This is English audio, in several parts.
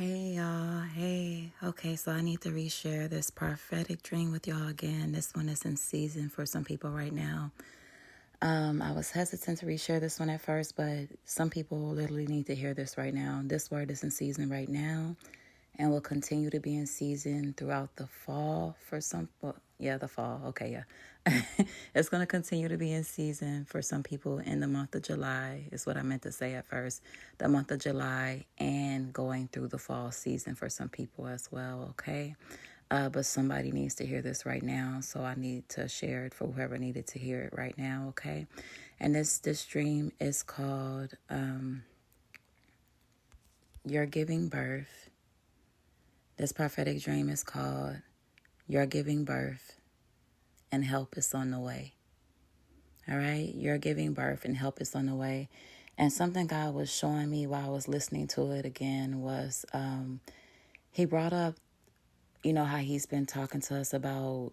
Hey y'all, hey. Okay, so I need to reshare this prophetic dream with y'all again. This one is in season for some people right now. I was hesitant to reshare this one at first, but some people literally need to hear this right now. This word is in season right now and will continue to be in season throughout the fall for some. Well, yeah, the fall. Okay, yeah. It's going to continue to be in season for some people in the month of July, is what I meant to say at first. The month of July and going through the fall season for some people as well, okay? But somebody needs to hear this right now, so I need to share it for whoever needed to hear it right now, okay? And this dream is called You're Giving Birth. This prophetic dream is called You're Giving Birth and Help is on the Way. All right? You're giving birth and help is on the way. And something God was showing me while I was listening to it again was he brought up, how he's been talking to us about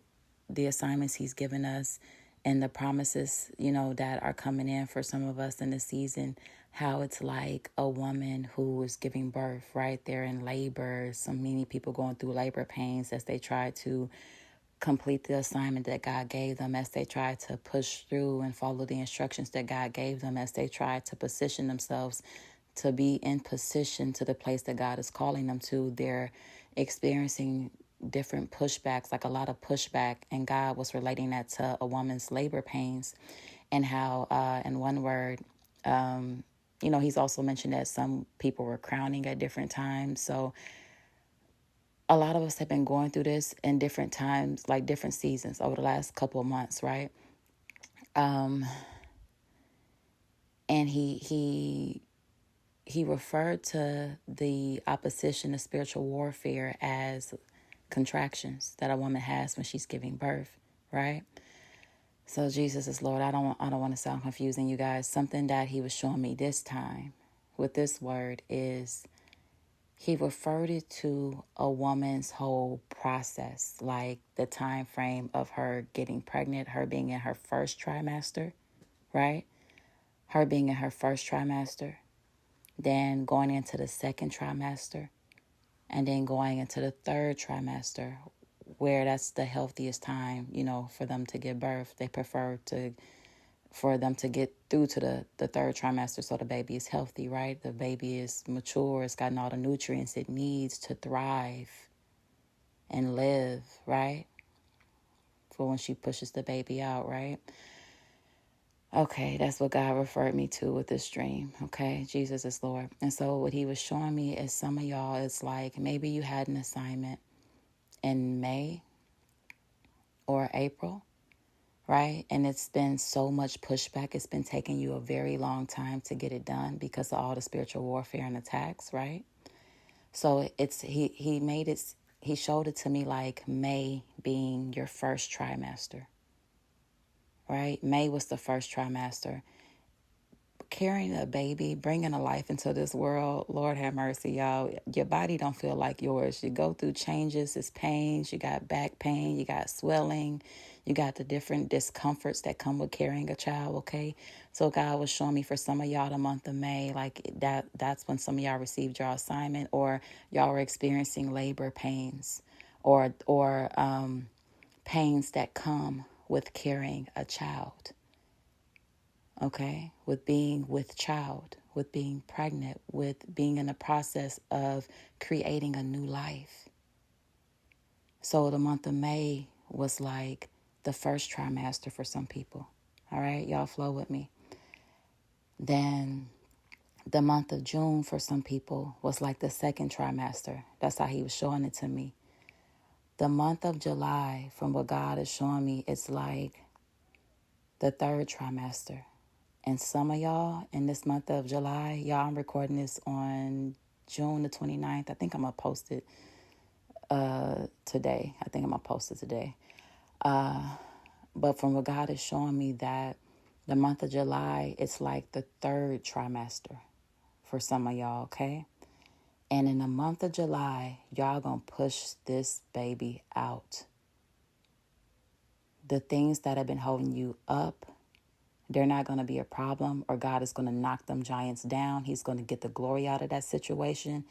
the assignments he's given us and the promises, that are coming in for some of us in the season, how it's like a woman who is giving birth, right? They're in labor. So many people going through labor pains as they try to complete the assignment that God gave them, as they try to push through and follow the instructions that God gave them, as they try to position themselves to be in position to the place that God is calling them to. They're experiencing different pushbacks, like a lot of pushback, and God was relating that to a woman's labor pains and how, in one word, he's also mentioned that some people were crowning at different times. So a lot of us have been going through this in different times, like different seasons over the last couple of months, right? And he referred to the opposition of spiritual warfare as contractions that a woman has when she's giving birth, right? So Jesus is Lord. I don't want to sound confusing, you guys. Something that he was showing me this time with this word is he referred it to a woman's whole process, like the time frame of her getting pregnant, her being in her first trimester, right? Her being in her first trimester, then going into the second trimester, and then going into the third trimester, where that's the healthiest time, for them to give birth. They prefer for them to get through to the third trimester so the baby is healthy, right? The baby is mature, it's gotten all the nutrients it needs to thrive and live, right? For when she pushes the baby out, right? Okay, that's what God referred me to with this dream, okay? Jesus is Lord. And so what he was showing me is some of y'all, it's like maybe you had an assignment in May or April, right? And it's been so much pushback. It's been taking you a very long time to get it done because of all the spiritual warfare and attacks, right? So he showed it to me like May being your first trimester, right? May was the first trimester. Carrying a baby, bringing a life into this world, Lord have mercy, y'all. Your body don't feel like yours. You go through changes, it's pains. You got back pain, you got swelling, you got the different discomforts that come with carrying a child, okay? So God was showing me for some of y'all the month of May, like that's when some of y'all received your assignment, or y'all were experiencing labor pains or pains that come with carrying a child. Okay, with being with child, with being pregnant, with being in the process of creating a new life. So the month of May was like the first trimester for some people. All right, y'all flow with me. Then the month of June for some people was like the second trimester. That's how he was showing it to me. The month of July, from what God is showing me, it's like the third trimester. And some of y'all in this month of July, y'all, I'm recording this on June the 29th. I think I'm going to post it today. But from what God is showing me, that the month of July, it's like the third trimester for some of y'all, okay? And in the month of July, y'all going to push this baby out. The things that have been holding you up, they're not going to be a problem, or God is going to knock them giants down. He's going to get the glory out of that situation.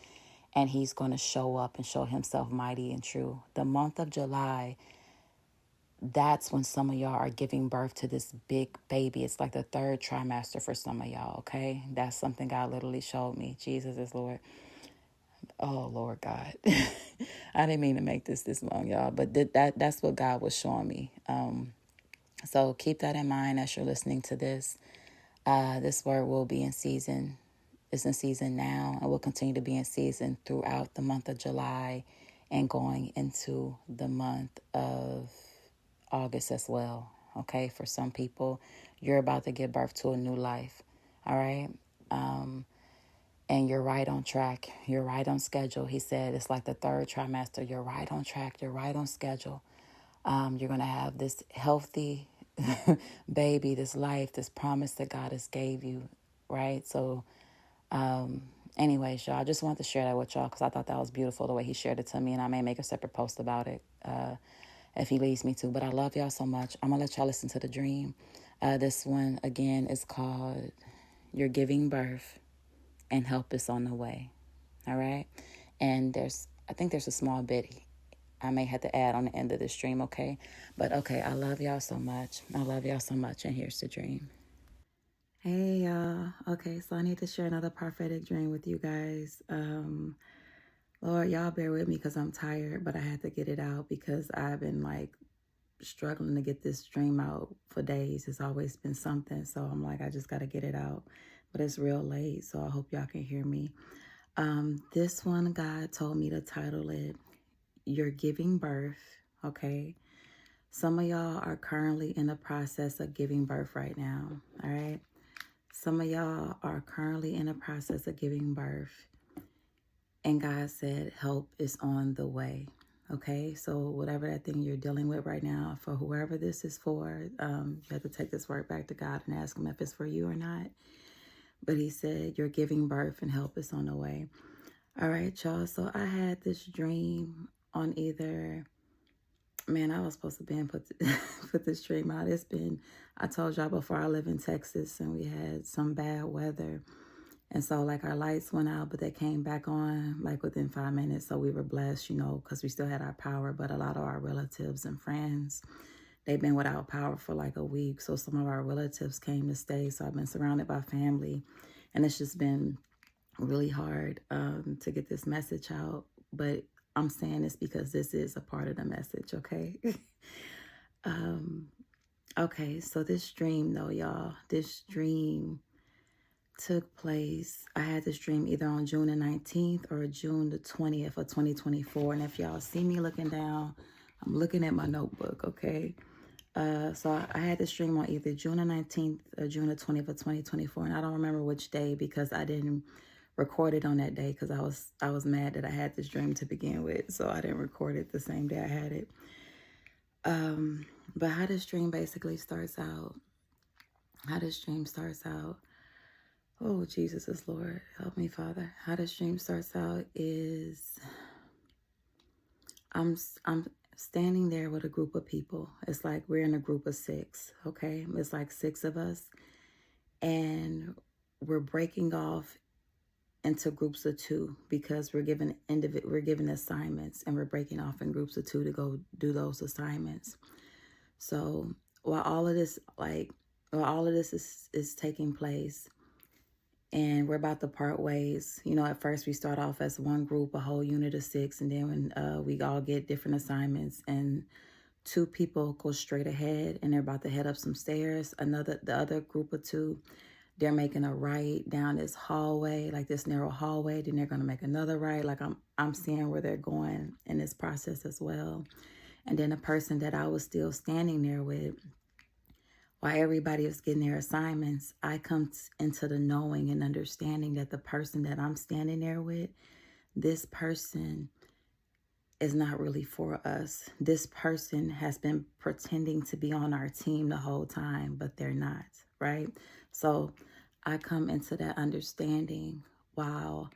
and he's going to show up and show himself mighty and true. The month of July, that's when some of y'all are giving birth to this big baby. It's like the third trimester for some of y'all, okay? That's something God literally showed me. Jesus is Lord. Oh, Lord God. I didn't mean to make this long, y'all, but that's what God was showing me. So keep that in mind as you're listening to this. This word will be in season. It's in season now, and will continue to be in season throughout the month of July and going into the month of August as well. Okay, for some people, you're about to give birth to a new life. All right. And you're right on track. You're right on schedule. He said it's like the third trimester. You're right on track. You're right on schedule. You're going to have this healthy baby, this life, this promise that God has gave you, right? So, anyways, y'all, I just wanted to share that with y'all because I thought that was beautiful the way he shared it to me, and I may make a separate post about it if he leads me to. But I love y'all so much. I'm going to let y'all listen to the dream. This one, again, is called You're Giving Birth and Help Is on the Way. All right? And I think there's a small bit I may have to add on the end of the stream, okay? But okay, I love y'all so much. I love y'all so much, and here's the dream. Hey, y'all. Okay, so I need to share another prophetic dream with you guys. Lord, y'all bear with me because I'm tired, but I had to get it out because I've been like struggling to get this dream out for days. It's always been something, so I'm like, I just got to get it out. But it's real late, so I hope y'all can hear me. This one, God told me to title it, You're Giving Birth, okay? Some of y'all are currently in the process of giving birth right now, all right? Some of y'all are currently in the process of giving birth, and God said help is on the way, okay? So whatever that thing you're dealing with right now, for whoever this is for, you have to take this word back to God and ask him if it's for you or not. But he said, you're giving birth and help is on the way. All right, y'all. So I had this dream on either, man, I was supposed to be put this dream out. I told y'all before, I live in Texas and we had some bad weather. And so like our lights went out, but they came back on like within 5 minutes. So we were blessed, because we still had our power. But a lot of our relatives and friends, they've been without power for like a week. So some of our relatives came to stay. So I've been surrounded by family. And it's just been really hard to get this message out. But I'm saying this because this is a part of the message, okay? Okay, so this dream though, y'all, this dream took place. I had this dream either on June the 19th or June the 20th of 2024. And if y'all see me looking down, I'm looking at my notebook, okay? So I had this dream on either June the 19th or June the 20th of 2024. And I don't remember which day because I didn't record it on that day because I was mad that I had this dream to begin with. So I didn't record it the same day I had it. But how this dream basically starts out, oh, Jesus is Lord. Help me, Father. How this dream starts out is I'm standing there with a group of people. It's like we're in a group of 6, okay? It's like 6 of us. And we're breaking off into groups of 2 because we're given assignments, and we're breaking off in groups of 2 to go do those assignments. So while all of this is taking place, and we're about to part ways. At first we start off as one group, a whole unit of 6, and then when we all get different assignments, and 2 people go straight ahead and they're about to head up some stairs. The other group of 2, they're making a right down this hallway, like this narrow hallway. Then they're going to make another right. Like I'm seeing where they're going in this process as well. And then the person that I was still standing there with, while everybody was getting their assignments, I come into the knowing and understanding that the person that I'm standing there with, this person is not really for us. This person has been pretending to be on our team the whole time, but they're not, right? So I come into that understanding while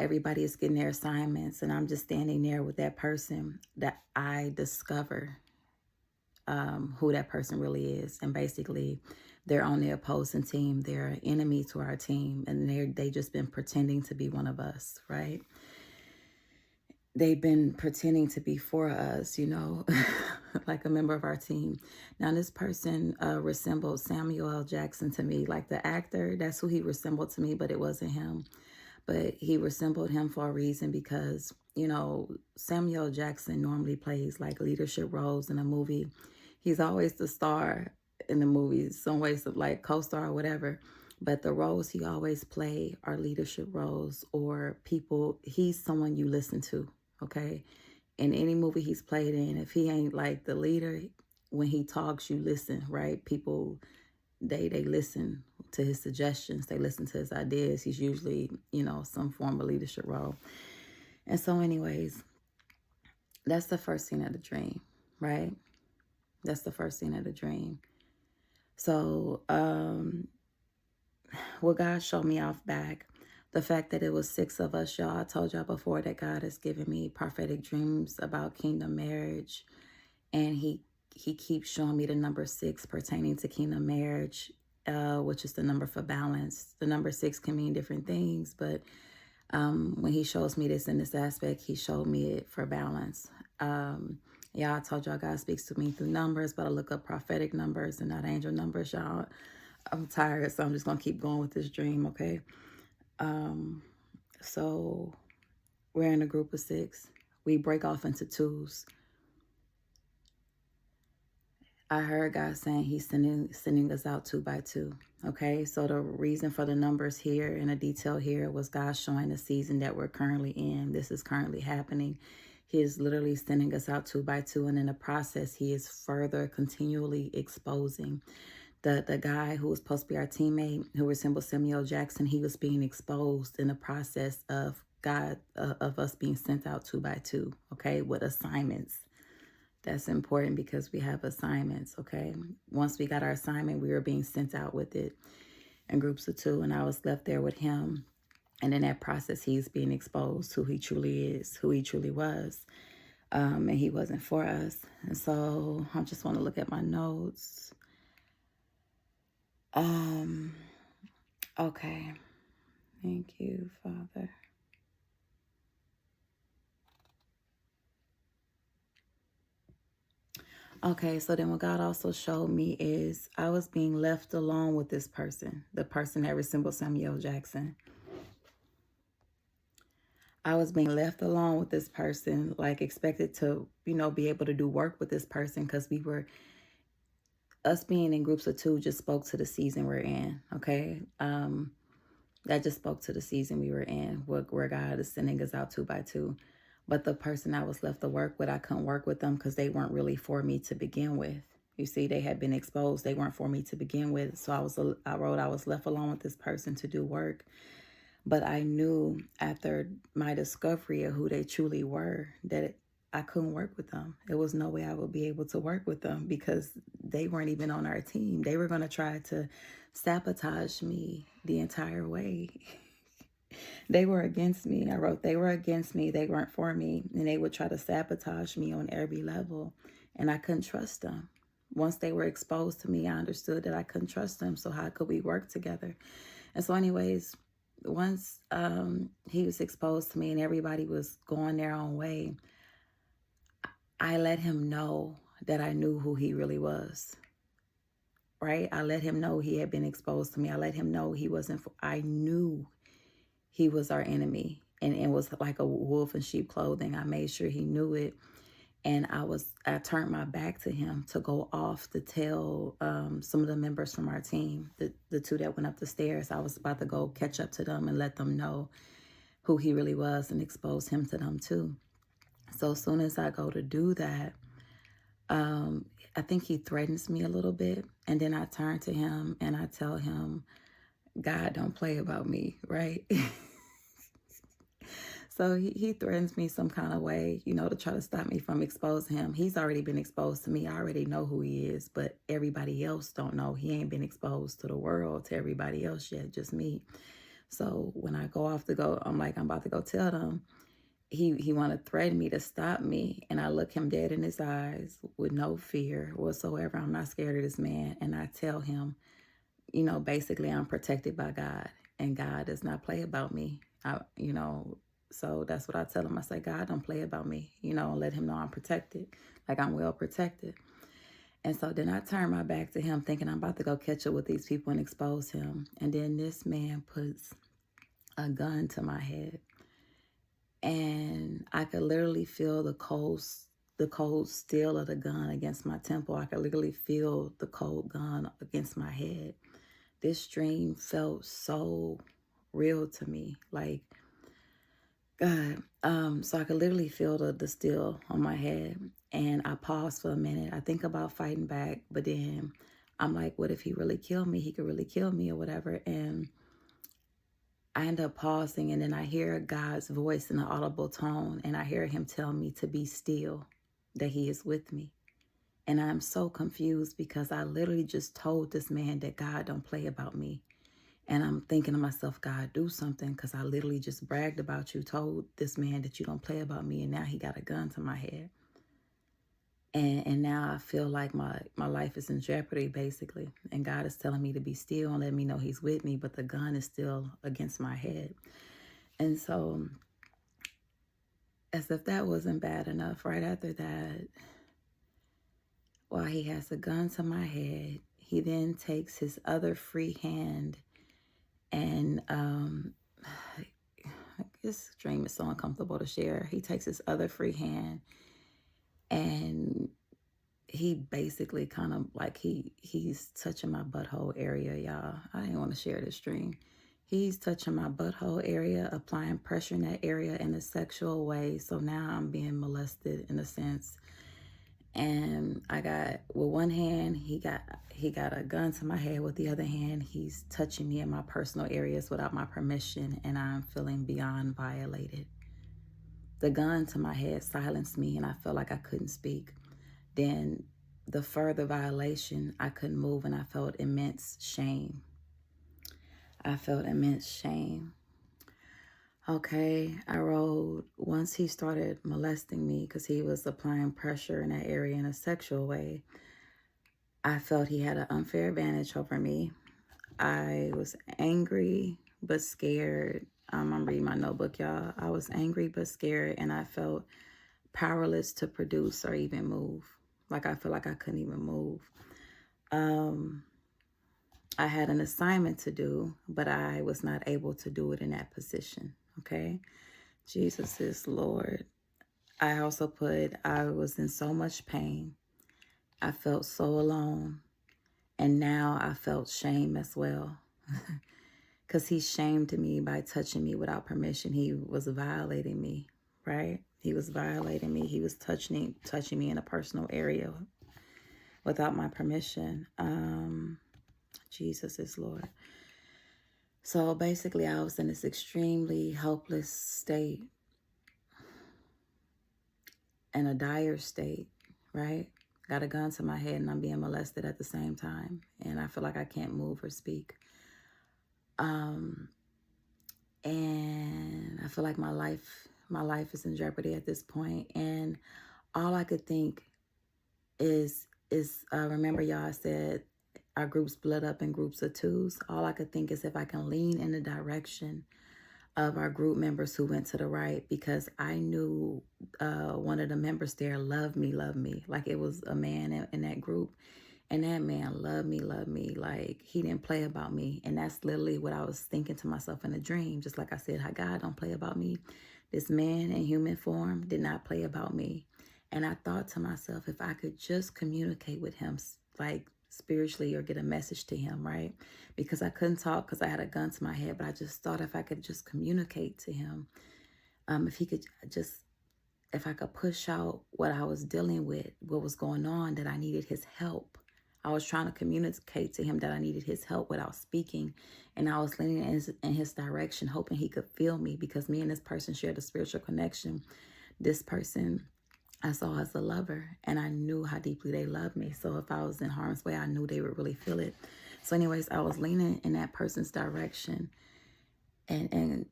everybody is getting their assignments, and I'm just standing there with that person, that I discover who that person really is. And basically They're on the opposing team. They're an enemy to our team, and they just been pretending to be one of us, right? They've been pretending to be for us, like a member of our team. Now, this person resembled Samuel L. Jackson to me, like the actor. That's who he resembled to me, but it wasn't him. But he resembled him for a reason because, Samuel Jackson normally plays like leadership roles in a movie. He's always the star in the movies, some ways of like co-star or whatever. But the roles he always play are leadership roles or people. He's someone you listen to, okay? In any movie he's played in, if he ain't like the leader, when he talks, you listen, right? People, they listen to his suggestions. They listen to his ideas. He's usually, some form of leadership role. And so anyways, that's the first scene of the dream, right? That's the first scene of the dream. So, what God showed me off back, the fact that it was 6 of us, y'all. I told y'all before that God has given me prophetic dreams about kingdom marriage. And he keeps showing me the number 6 pertaining to kingdom marriage, which is the number for balance. The number 6 can mean different things, but when he shows me this in this aspect, he showed me it for balance. I told y'all God speaks to me through numbers, but I look up prophetic numbers and not angel numbers, y'all. I'm tired, so I'm just going to keep going with this dream, okay? So we're in a group of 6. We break off into 2s. I heard God saying he's sending us out 2 by 2. Okay, so the reason for the numbers here and the detail here was God showing the season that we're currently in. This is currently happening. He is literally sending us out 2 by 2. And in the process, he is further continually exposing. The guy who was supposed to be our teammate, who resembled Samuel Jackson, he was being exposed in the process of God, of us being sent out 2 by 2, okay, with assignments. That's important because we have assignments, okay? Once we got our assignment, we were being sent out with it in groups of 2, and I was left there with him. And in that process, he's being exposed who he truly is, who he truly was. And he wasn't for us. And so I just want to look at my notes. Okay. Thank you, Father. Okay, so then what God also showed me is I was being left alone with this person, the person that resembled Samuel Jackson. I was being left alone with this person, like expected to, be able to do work with this person because us being in groups of 2 just spoke to the season we're in, okay? That just spoke to the season we were in, where God is sending us out 2 by 2. But the person I was left to work with, I couldn't work with them because they weren't really for me to begin with. You see, they had been exposed. They weren't for me to begin with. So I was left alone with this person to do work. But I knew after my discovery of who they truly were that I couldn't work with them. There was no way I would be able to work with them because they weren't even on our team. They were going to try to sabotage me the entire way. They were against me. I wrote, they were against me. They weren't for me. And they would try to sabotage me on every level. And I couldn't trust them. Once they were exposed to me, I understood that I couldn't trust them. So how could we work together? And so anyways, once he was exposed to me and everybody was going their own way, I let him know that I knew who he really was. Right? I let him know he had been exposed to me. I let him know he wasn't, I knew he was our enemy and it was like a wolf in sheep clothing. I made sure he knew it. And I turned my back to him to go off to tell some of the members from our team, the 2 that went up the stairs. I was about to go catch up to them and let them know who he really was and expose him to them too. So as soon as I go to do that, I think he threatens me a little bit. And then I turn to him and I tell him, God don't play about me, right? So he threatens me some kind of way, to try to stop me from exposing him. He's already been exposed to me. I already know who he is, but everybody else don't know. He ain't been exposed to the world, to everybody else yet, just me. So when I go off to go, I'm about to go tell them. He want to threaten me to stop me. And I look him dead in his eyes with no fear whatsoever. I'm not scared of this man. And I tell him, basically I'm protected by God, and God does not play about me. So that's what I tell him. I say, God, don't play about me, let him know I'm protected, like I'm well protected. And so then I turn my back to him thinking I'm about to go catch up with these people and expose him. And then this man puts a gun to my head, and I could literally feel the cold steel of the gun against my temple. I could literally feel the cold gun against my head. This dream felt so real to me, like God. So I could literally feel the steel on my head, and I paused for a minute. I think about fighting back, but then I'm like, what if he really killed me? He could really kill me or whatever. And I end up pausing, and then I hear God's voice in an audible tone, and I hear him tell me to be still, that he is with me. And I'm so confused because I literally just told this man that God don't play about me. And I'm thinking to myself, God, do something, because I literally just bragged about you, told this man that you don't play about me, and now he got a gun to my head. And now I feel like my life is in jeopardy, basically. And God is telling me to be still and let me know he's with me, but the gun is still against my head. And so, as if that wasn't bad enough, right after that, while he has a gun to my head, he then takes his other free hand and this dream is so uncomfortable to share. He takes his other free hand, and he basically kind of like he's touching my butthole area, y'all. I didn't want to share this dream. He's touching my butthole area, applying pressure in that area in a sexual way. So now I'm being molested in a sense. And I got, with one hand, he got a gun to my head. With the other hand, he's touching me in my personal areas without my permission, and I'm feeling beyond violated. The gun to my head silenced me, and I felt like I couldn't speak. Then the further violation, I couldn't move, and I felt immense shame. Okay, I wrote, once he started molesting me because he was applying pressure in that area in a sexual way, I felt he had an unfair advantage over me. I was angry but scared. I'm reading my notebook, y'all. I was angry but scared, and I felt powerless to produce or even move. Like I feel like I couldn't even move. I had an assignment to do, but I was not able to do it in that position. Okay, Jesus is Lord. I also put, I was in so much pain. I felt so alone. And now I felt shame as well. Because he shamed me by touching me without permission. He was violating me, right? He was violating me. He was touching me in a personal area without my permission. Jesus is Lord. So basically, I was in this extremely helpless state, in a dire state, right? Got a gun to my head and I'm being molested at the same time. And I feel like I can't move or speak. And I feel like my life is in jeopardy at this point. And all I could think is remember y'all, I said our group split up in groups of twos. All I could think is if I can lean in the direction of our group members who went to the right, because I knew one of the members there loved me. Like it was a man in that group, and that man loved me. Like he didn't play about me. And that's literally what I was thinking to myself in a dream. Just like I said, how God don't play about me. This man in human form did not play about me. And I thought to myself, if I could just communicate with him, like spiritually, or get a message to him, right? Because I couldn't talk because I had a gun to my head, but I just thought if I could just communicate to him, if I could push out what I was dealing with, what was going on, that I needed his help. I was trying to communicate to him that I needed his help without speaking. And I was leaning in his direction, hoping he could feel me, because me and this person shared a spiritual connection. This person I saw as a lover, and I knew how deeply they loved me. So if I was in harm's way, I knew they would really feel it. So anyways, I was leaning in that person's direction and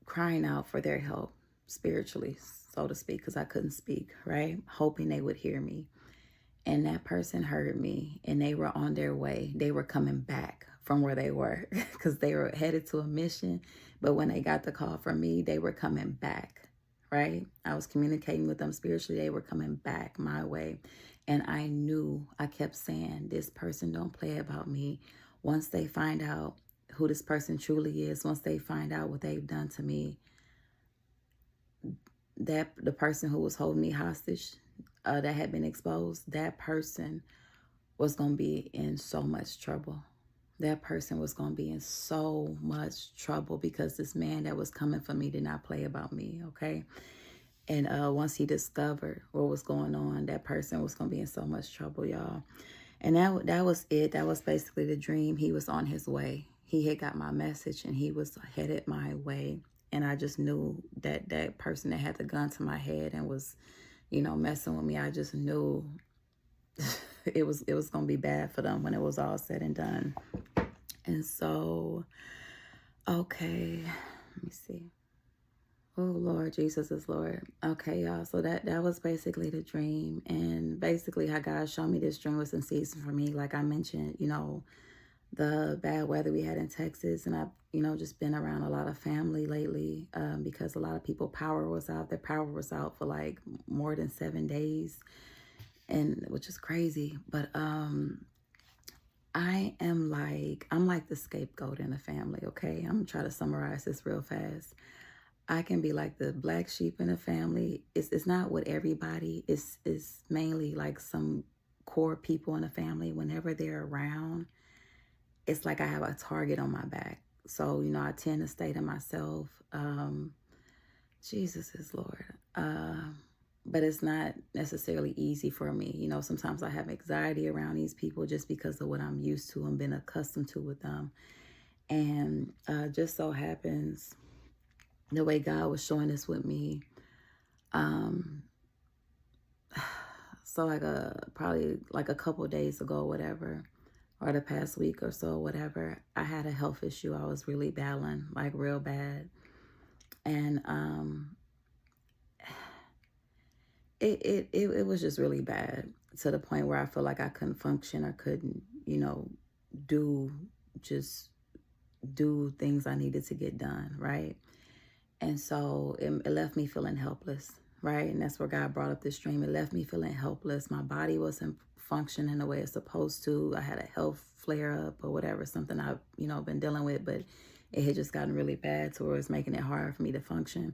crying out for their help spiritually, so to speak, because I couldn't speak, right? Hoping they would hear me. And that person heard me, and they were on their way. They were coming back from where they were because they were headed to a mission. But when they got the call from me, they were coming back, right? I was communicating with them spiritually. They were coming back my way. And I knew, I kept saying, this person don't play about me. Once they find out who this person truly is, once they find out what they've done to me, that the person who was holding me hostage, that had been exposed, that person was going to be in so much trouble. That person was going to be in so much trouble because this man that was coming for me did not play about me, okay? And once he discovered what was going on, that person was going to be in so much trouble, y'all. And that was it. That was basically the dream. He was on his way. He had got my message and he was headed my way. And I just knew that that person that had the gun to my head and was, messing with me, I just knew it was going to be bad for them when it was all said and done. And so, okay, let me see. Oh, Lord, Jesus is Lord. Okay, y'all. So that was basically the dream. And basically how God showed me this dream was in season for me. Like I mentioned, the bad weather we had in Texas. And I've, just been around a lot of family lately because a lot of people, power was out. Their power was out for like more than 7 days, and which is crazy. But I'm like the scapegoat in the family, okay? I'm gonna try to summarize this real fast. I can be like the black sheep in the family. It's not with everybody. It's mainly like some core people in the family. Whenever they're around, it's like I have a target on my back. So, I tend to stay to myself. Jesus is Lord. But it's not necessarily easy for me. Sometimes I have anxiety around these people just because of what I'm used to and been accustomed to with them. And just so happens, the way God was showing this with me, so like probably like a couple of days ago, whatever, or the past week or so, whatever, I had a health issue I was really battling, like real bad. And it was just really bad to the point where I feel like I couldn't function or couldn't, do things I needed to get done, right? And so it left me feeling helpless, right? And that's where God brought up this dream. It left me feeling helpless. My body wasn't functioning the way it's supposed to. I had a health flare up or whatever, something I've, been dealing with, but it had just gotten really bad to where it's making it hard for me to function.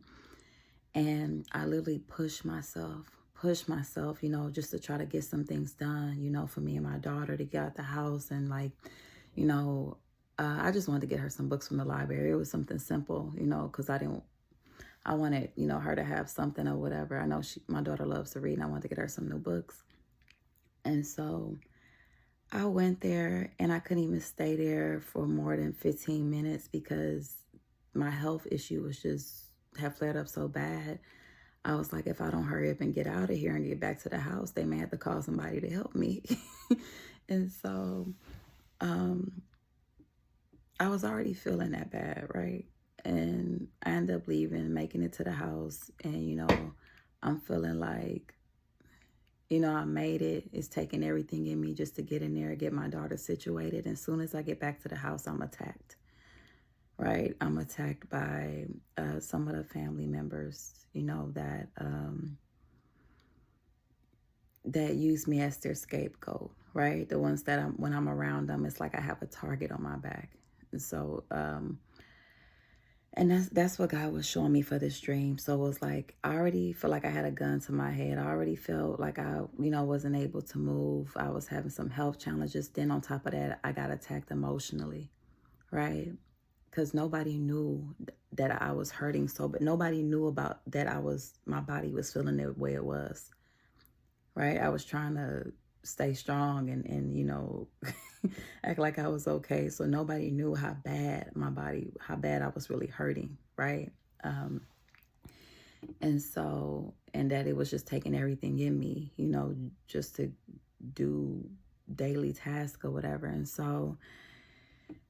And I literally pushed myself, just to try to get some things done, for me and my daughter to get out the house. And I just wanted to get her some books from the library. It was something simple, because I wanted, her to have something or whatever. I know my daughter loves to read, and I wanted to get her some new books. And so I went there, and I couldn't even stay there for more than 15 minutes because my health issue had flared up so bad. I was like, if I don't hurry up and get out of here and get back to the house, they may have to call somebody to help me. And so I was already feeling that bad, right? And I ended up leaving, making it to the house. And, I'm feeling like, I made it. It's taking everything in me just to get in there, get my daughter situated. And as soon as I get back to the house, I'm attacked, right? I'm attacked by some of the family members, that use me as their scapegoat, right? The ones that when I'm around them, it's like I have a target on my back. And so, and that's what God was showing me for this dream. So it was like, I already feel like I had a gun to my head. I already felt like I, wasn't able to move. I was having some health challenges. Then on top of that, I got attacked emotionally, right? Because nobody knew that I was hurting but nobody knew about that my body was feeling the way it was, right? I was trying to stay strong and act like I was okay. So nobody knew how bad I was really hurting, right? And that it was just taking everything in me, just to do daily tasks or whatever. And so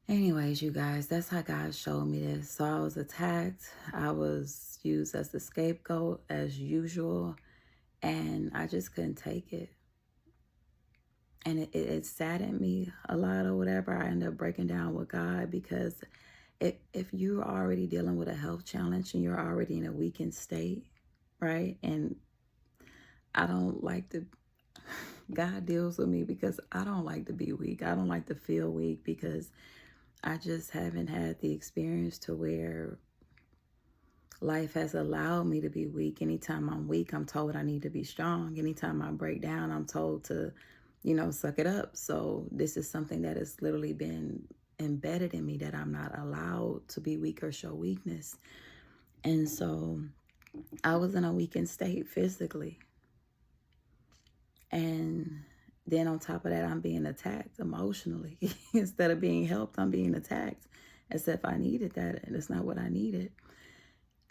anyways, you guys, that's how God showed me this. So I was attacked. I was used as the scapegoat as usual. And I just couldn't take it. And it saddened me a lot or whatever. I ended up breaking down with God, because if you're already dealing with a health challenge and you're already in a weakened state, right? And I don't like to, God deals with me because I don't like to be weak. I don't like to feel weak, because I just haven't had the experience to where life has allowed me to be weak. Anytime I'm weak, I'm told I need to be strong. Anytime I break down, I'm told to, suck it up. So this is something that has literally been embedded in me, that I'm not allowed to be weak or show weakness. And so I was in a weakened state physically. And then on top of that, I'm being attacked emotionally. Instead of being helped, I'm being attacked as if I needed that. And it's not what I needed.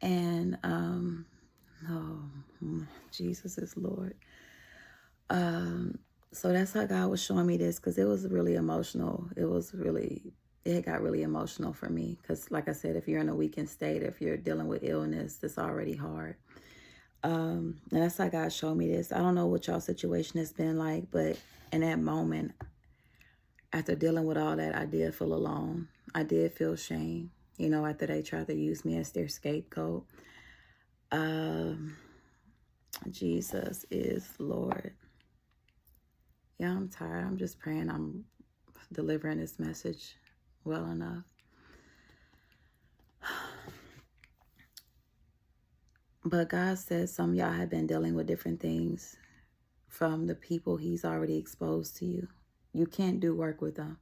And, oh, Jesus is Lord. So that's how God was showing me this, because it was really emotional. It got really emotional for me. Because like I said, if you're in a weakened state, if you're dealing with illness, it's already hard. And that's how God showed me this. I don't know what y'all situation has been like, but in that moment, after dealing with all that, I did feel alone. I did feel shame, after they tried to use me as their scapegoat. Jesus is Lord. Yeah, I'm tired. I'm just praying I'm delivering this message well enough. But God says some of y'all have been dealing with different things from the people he's already exposed to you. You can't do work with them.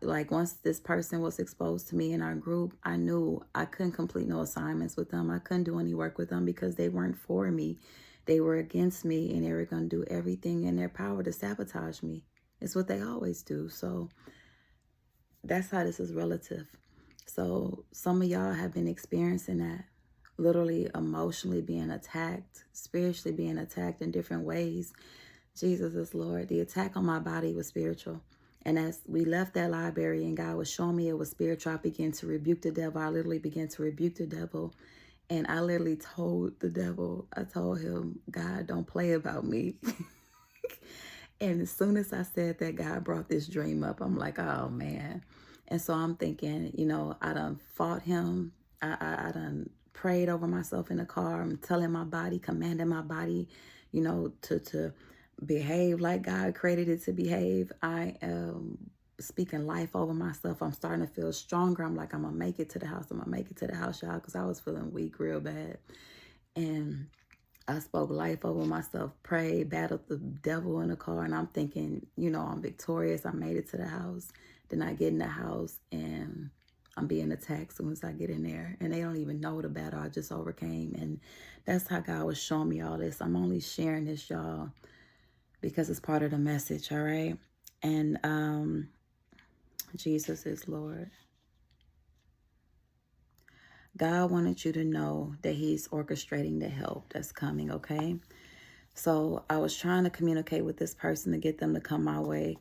Like once this person was exposed to me in our group, I knew I couldn't complete no assignments with them. I couldn't do any work with them because they weren't for me. They were against me, and they were going to do everything in their power to sabotage me. It's what they always do. So that's how this is relative. So some of y'all have been experiencing that, literally emotionally being attacked, spiritually being attacked in different ways. Jesus is Lord. The attack on my body was spiritual. And as we left that library and God was showing me it was spiritual, I began to rebuke the devil. I literally began to rebuke the devil. And I literally told the devil, I told him, God, don't play about me. And as soon as I said that, God brought this dream up. I'm like, oh, man. And so I'm thinking, I done fought him. I done prayed over myself in the car. I'm telling my body, commanding my body, to behave like God created it to behave. I am speaking life over myself. I'm starting to feel stronger. I'm like, I'm going to make it to the house. I'm going to make it to the house, y'all, because I was feeling weak real bad. And I spoke life over myself, prayed, battled the devil in the car, and I'm thinking, I'm victorious. I made it to the house. Then I get in the house, and I'm being attacked as soon as I get in there. And they don't even know the battle I just overcame. And that's how God was showing me all this. I'm only sharing this, y'all, because it's part of the message, all right? And Jesus is Lord. God wanted you to know that he's orchestrating the help that's coming, okay? So I was trying to communicate with this person to get them to come my way,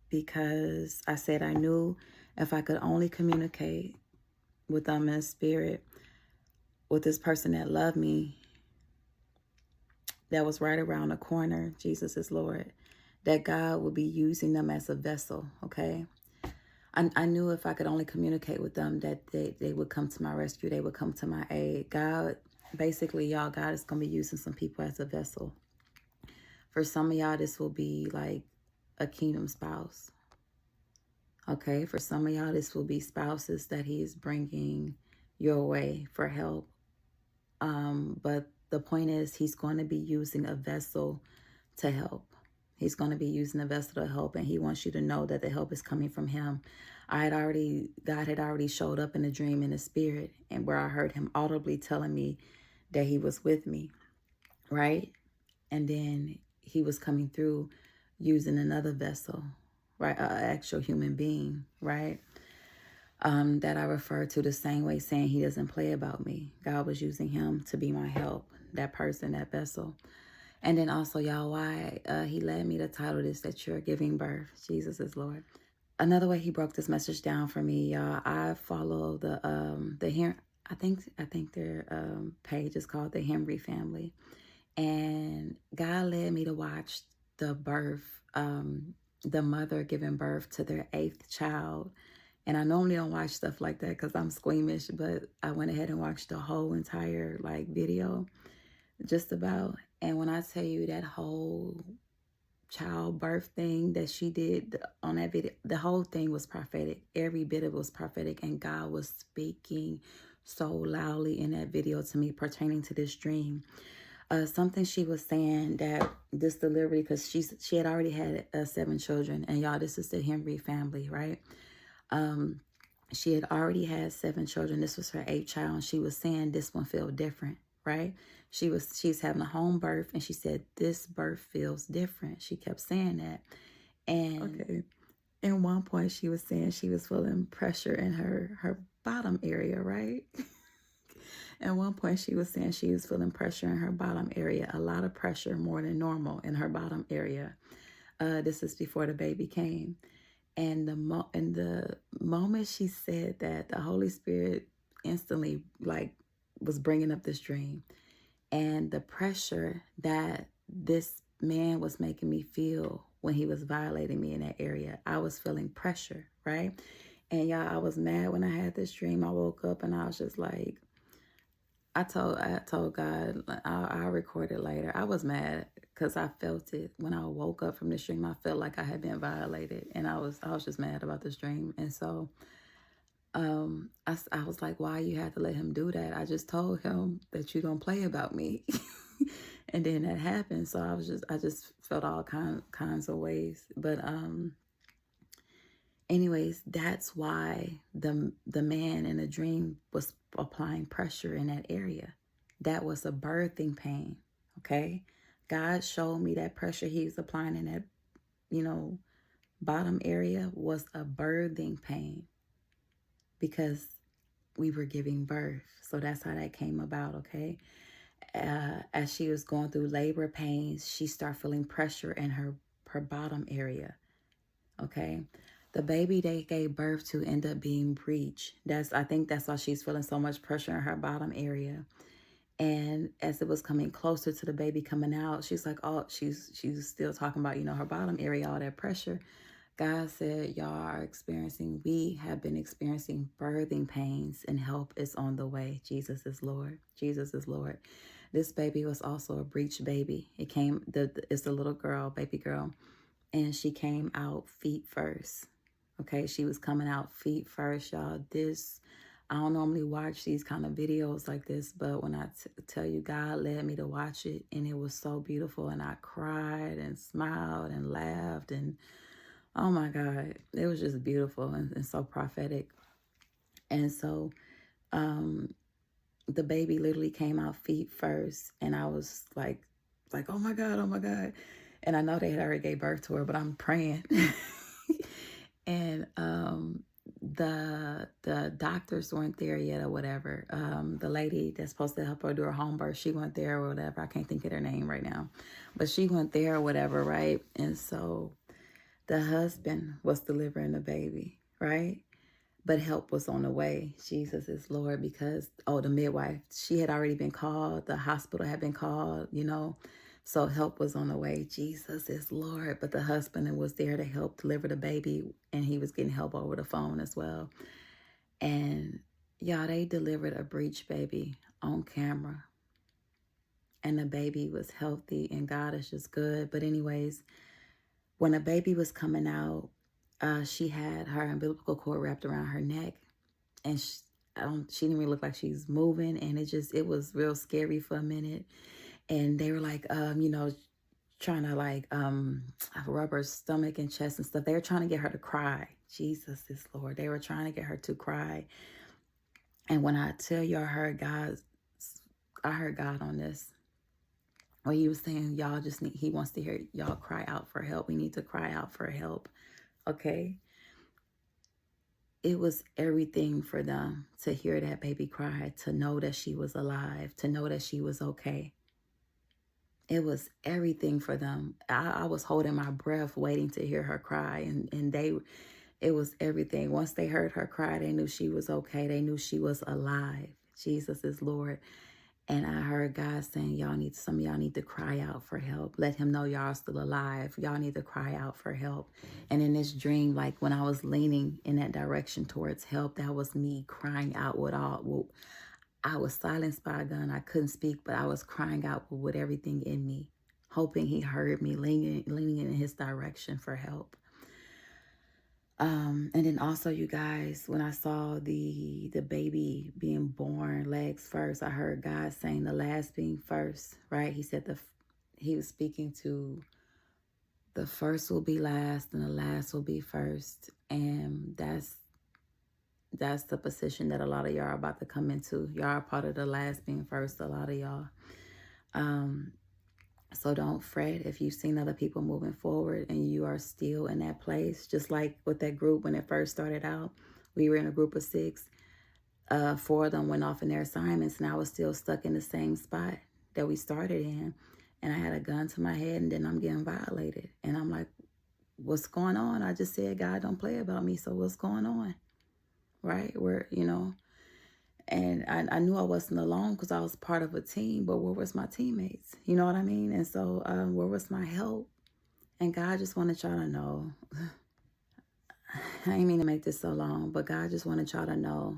because I said I knew if I could only communicate with them in spirit, with this person that loved me, that was right around the corner, Jesus is Lord, that God would be using them as a vessel, okay? I knew if I could only communicate with them that they would come to my rescue, they would come to my aid. God, basically, y'all, God is going to be using some people as a vessel. For some of y'all, this will be like a kingdom spouse. Okay, for some of y'all, this will be spouses that he's bringing your way for help. But the point is, he's going to be using a vessel to help. He's going to be using a vessel to help, and he wants you to know that the help is coming from him. God had already showed up in a dream in the spirit, and where I heard him audibly telling me that he was with me, right? And then he was coming through using another vessel, right? An actual human being, right? That I refer to the same way, saying he doesn't play about me. God was using him to be my help, that person, that vessel. And then also, y'all, why he led me to title this, that you're giving birth. Jesus is Lord. Another way he broke this message down for me, y'all, I follow the I think their page is called the Henry Family. And God led me to watch the birth, the mother giving birth to their 8th child. And I normally don't watch stuff like that because I'm squeamish, but I went ahead and watched the whole entire video just about. And when I tell you that whole childbirth thing that she did on that video, the whole thing was prophetic. Every bit of it was prophetic, and God was speaking so loudly in that video to me pertaining to this dream. Something she was saying that this delivery, because she had already had 7 children, and y'all, this is the Henry family, right? She had already had 7 children. This was her 8th child, and she was saying this one felt different, right? She's having a home birth, and she said this birth feels different. She kept saying that, and okay. At one point she was saying she was feeling pressure in her bottom area, right? At one point she was saying she was feeling pressure in her bottom area, a lot of pressure, more than normal in her bottom area. This is before the baby came. And the moment she said that, the Holy Spirit instantly was bringing up this dream, and the pressure that this man was making me feel when he was violating me in that area. I was feeling pressure, right? And y'all, I was mad when I had this dream. I woke up and I was just like, I told God, I'll record it later. I was mad because I felt it when I woke up from this dream. I felt like I had been violated, and I was just mad about this dream. And so I was like, why you had to let him do that? I just told him that you don't play about me. And then that happened. So I just felt all kinds of ways. But anyways, that's why the man in the dream was applying pressure in that area. That was a birthing pain. Okay. God showed me that pressure he was applying in that, bottom area was a birthing pain, because we were giving birth. So that's how that came about. Okay. As she was going through labor pains, she started feeling pressure in her bottom area. Okay. The baby they gave birth to ended up being breech. I think that's why she's feeling so much pressure in her bottom area. And as it was coming closer to the baby coming out, she's like, oh, she's still talking about, her bottom area, all that pressure. God said, we have been experiencing birthing pains, and help is on the way. Jesus is Lord. Jesus is Lord. This baby was also a breech baby. It's a little girl, baby girl, and she came out feet first. Okay, she was coming out feet first, y'all. I don't normally watch these kind of videos like this, but when I tell you, God led me to watch it, and it was so beautiful, and I cried and smiled and laughed, and oh my God, it was just beautiful and so prophetic. And so the baby literally came out feet first, and I was like, oh my God, oh my God. And I know they had already gave birth to her, but I'm praying. And the doctors weren't there yet or whatever. The lady that's supposed to help her do her home birth, she went there or whatever. I can't think of her name right now, but she went there or whatever, right? And so the husband was delivering the baby, right? But help was on the way. Jesus is Lord, because, the midwife, she had already been called. The hospital had been called, So help was on the way. Jesus is Lord. But the husband was there to help deliver the baby, and he was getting help over the phone as well. And y'all, they delivered a breech baby on camera. And the baby was healthy, and God is just good. But anyways, when the baby was coming out, she had her umbilical cord wrapped around her neck, and she didn't really look like she's moving, and it was real scary for a minute. And they were like, trying to rub her stomach and chest and stuff. They were trying to get her to cry. Jesus is Lord. They were trying to get her to cry. And when I tell you, I heard God on this. Well, he was saying, he wants to hear y'all cry out for help. We need to cry out for help. Okay. It was everything for them to hear that baby cry, to know that she was alive, to know that she was okay. It was everything for them. I was holding my breath, waiting to hear her cry. And it was everything. Once they heard her cry, they knew she was okay. They knew she was alive. Jesus is Lord. And I heard God saying, some of y'all need to cry out for help. Let him know y'all still alive. Y'all need to cry out for help. And in this dream, like when I was leaning in that direction towards help, that was me crying out with all. Well, I was silenced by a gun. I couldn't speak, but I was crying out with everything in me, hoping he heard me, leaning in his direction for help. And then also, you guys, when I saw the baby being born legs first, I heard God saying the last being first, right? He said he was speaking to the first will be last and the last will be first. And that's the position that a lot of y'all are about to come into. Y'all are part of the last being first, a lot of y'all. So don't fret if you've seen other people moving forward and you are still in that place. Just like with that group when it first started out, we were in a group of 6. 4 of them went off in their assignments, and I was still stuck in the same spot that we started in. And I had a gun to my head, and then I'm getting violated. And I'm like, what's going on? I just said, God, don't play about me. So what's going on? Right? And I knew I wasn't alone because I was part of a team, but where was my teammates? You know what I mean? And so where was my help? And God just wanted y'all to know, I didn't mean to make this so long, but God just wanted y'all to know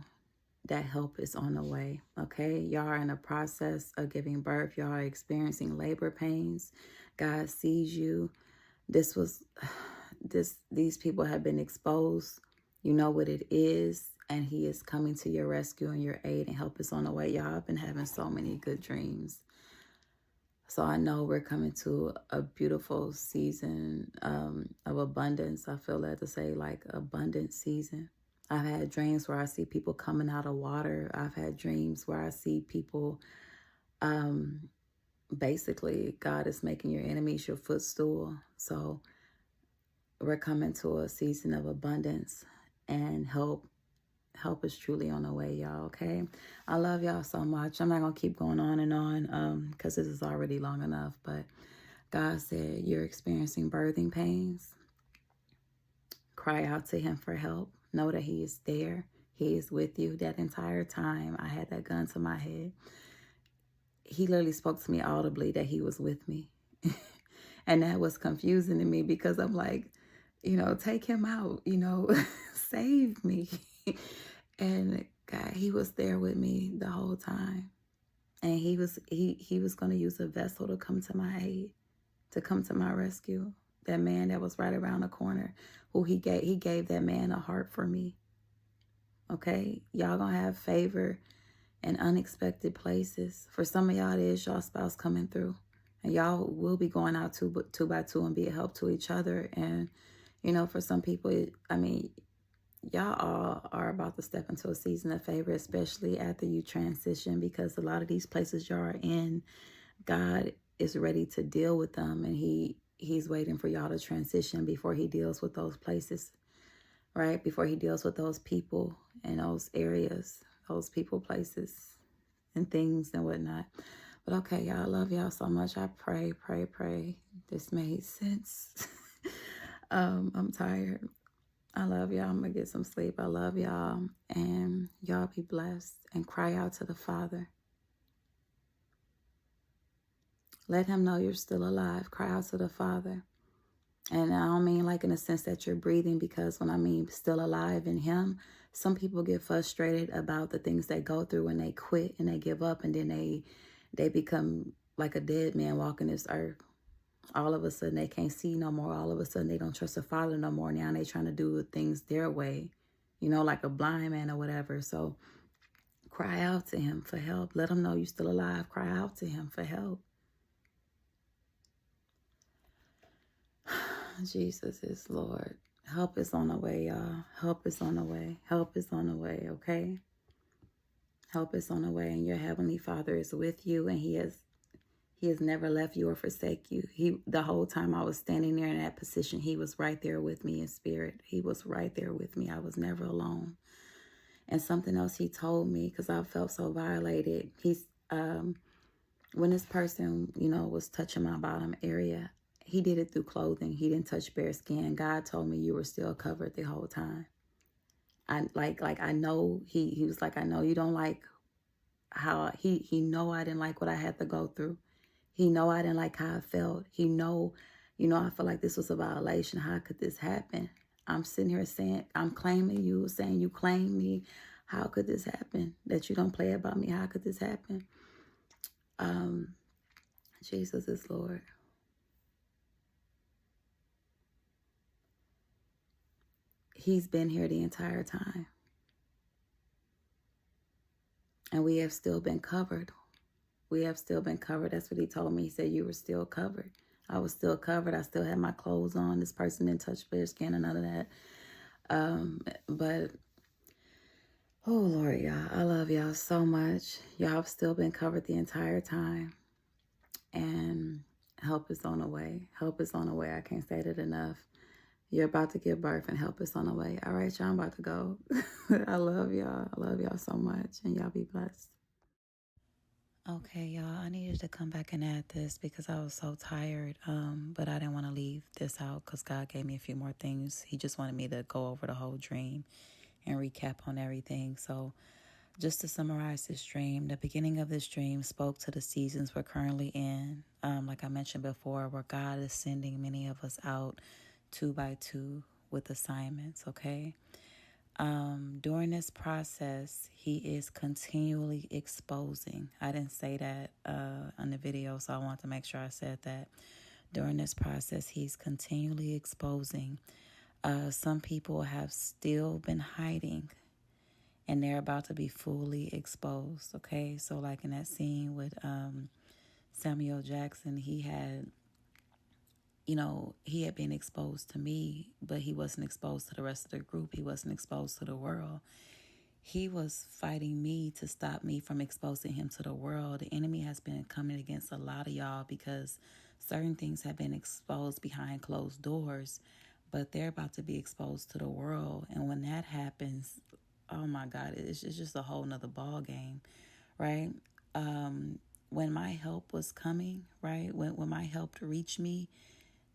that help is on the way, okay? Y'all are in a process of giving birth. Y'all are experiencing labor pains. God sees you. These people have been exposed. You know what it is, and he is coming to your rescue and your aid, and help is on the way. Y'all have been having so many good dreams. So I know we're coming to a beautiful season of abundance. I feel led to say like abundant season. I've had dreams where I see people coming out of water. I've had dreams where I see people, basically, God is making your enemies your footstool. So we're coming to a season of abundance, and help is truly on the way, y'all, okay? I love y'all so much. I'm not going to keep going on and on because this is already long enough. But God said you're experiencing birthing pains. Cry out to him for help. Know that he is there. He is with you. That entire time I had that gun to my head, he literally spoke to me audibly that he was with me. And that was confusing to me because I'm like, take him out, save me. And God, he was there with me the whole time. And he was going to use a vessel to come to my aid, to come to my rescue. That man that was right around the corner, who he gave that man a heart for me. Okay? Y'all going to have favor in unexpected places. For some of y'all, it is y'all spouse coming through. And y'all will be going out two by two and be a help to each other. And, for some people, y'all all are about to step into a season of favor, especially after you transition, because a lot of these places y'all are in, God is ready to deal with them, and he's waiting for y'all to transition before he deals with those places, right? Before he deals with those people and those areas, those people, places, and things and whatnot. But okay, y'all, I love y'all so much. I pray this made sense. I'm tired. I love y'all. I'm going to get some sleep. I love y'all. And y'all be blessed and cry out to the Father. Let him know you're still alive. Cry out to the Father. And I don't mean like in the sense that you're breathing, because when I mean still alive in him, some people get frustrated about the things they go through when they quit and they give up, and then they become like a dead man walking this earth. All of a sudden they can't see no more. All of a sudden they don't trust the Father no more. Now they trying to do things their way, like a blind man or whatever. So cry out to him for help. Let him know you're still alive. Cry out to him for help. Jesus is Lord. Help is on the way, y'all. Help is on the way. Help is on the way, okay? Help is on the way, and your Heavenly Father is with you, and He has never left you or forsake you. The whole time I was standing there in that position, He was right there with me in spirit. He was right there with me. I was never alone. And something else He told me, because I felt so violated. When this person, was touching my bottom area, he did it through clothing. He didn't touch bare skin. God told me you were still covered the whole time. I know he was like, I know you don't like how he know I didn't like what I had to go through. He know I didn't like how I felt. He know, I feel like this was a violation. How could this happen? I'm sitting here saying, I'm claiming you, saying you claim me. How could this happen? That you don't play about me. How could this happen? Jesus is Lord. He's been here the entire time. And we have still been covered. We have still been covered. That's what he told me. He said, you were still covered. I was still covered. I still had my clothes on. This person didn't touch their skin and none of that. But, oh, Lord, y'all, I love y'all so much. Y'all have still been covered the entire time. And help is on the way. Help is on the way. I can't say that enough. You're about to give birth and help is on the way. All right, y'all, I'm about to go. I love y'all. I love y'all so much. And y'all be blessed. Okay, y'all, I needed to come back and add this because I was so tired. But I didn't want to leave this out because God gave me a few more things. He just wanted me to go over the whole dream and recap on everything. So just to summarize this dream, the beginning of this dream spoke to the seasons we're currently in. Like I mentioned before, where God is sending many of us out 2 by 2 with assignments, okay? During this process, he is continually exposing. I didn't say that on the video, so I want to make sure I said that. During this process, he's continually exposing. Some people have still been hiding, and they're about to be fully exposed, okay? So like in that scene with Samuel Jackson, he had been exposed to me, but he wasn't exposed to the rest of the group. He wasn't exposed to the world. He was fighting me to stop me from exposing him to the world. The enemy has been coming against a lot of y'all because certain things have been exposed behind closed doors, but they're about to be exposed to the world. And when that happens, oh my God, it's just a whole nother ball game, right? When my help was coming, right? When my help reached me,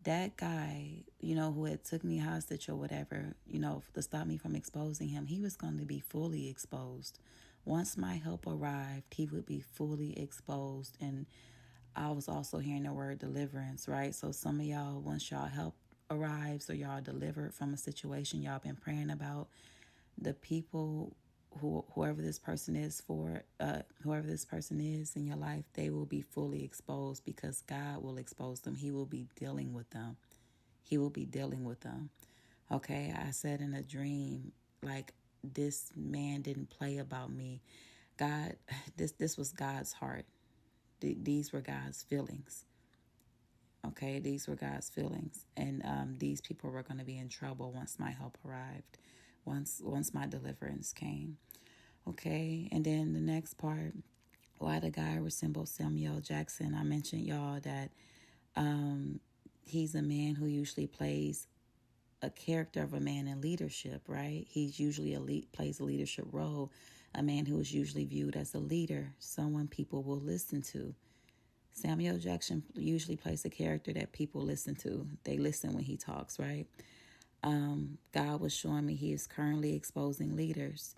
that guy, who had took me hostage or whatever, to stop me from exposing him, he was going to be fully exposed. Once my help arrived, he would be fully exposed. And I was also hearing the word deliverance, right? So some of y'all, once y'all help arrives or y'all delivered from a situation y'all been praying about, the people whoever this person is in your life, they will be fully exposed because God will expose them. He will be dealing with them. He will be dealing with them. Okay, I said in a dream, like, this man didn't play about me. God, this was God's heart. These were God's feelings. Okay, these were God's feelings. And these people were going to be in trouble once my help arrived, once my deliverance came. Okay, and then the next part, why the guy resembles Samuel Jackson. I mentioned y'all that he's a man who usually plays a character of a man in leadership, right? He's usually plays a leadership role, a man who is usually viewed as a leader, someone people will listen to. Samuel Jackson usually plays a character that people listen to. They listen when he talks, right? God was showing me he is currently exposing leaders.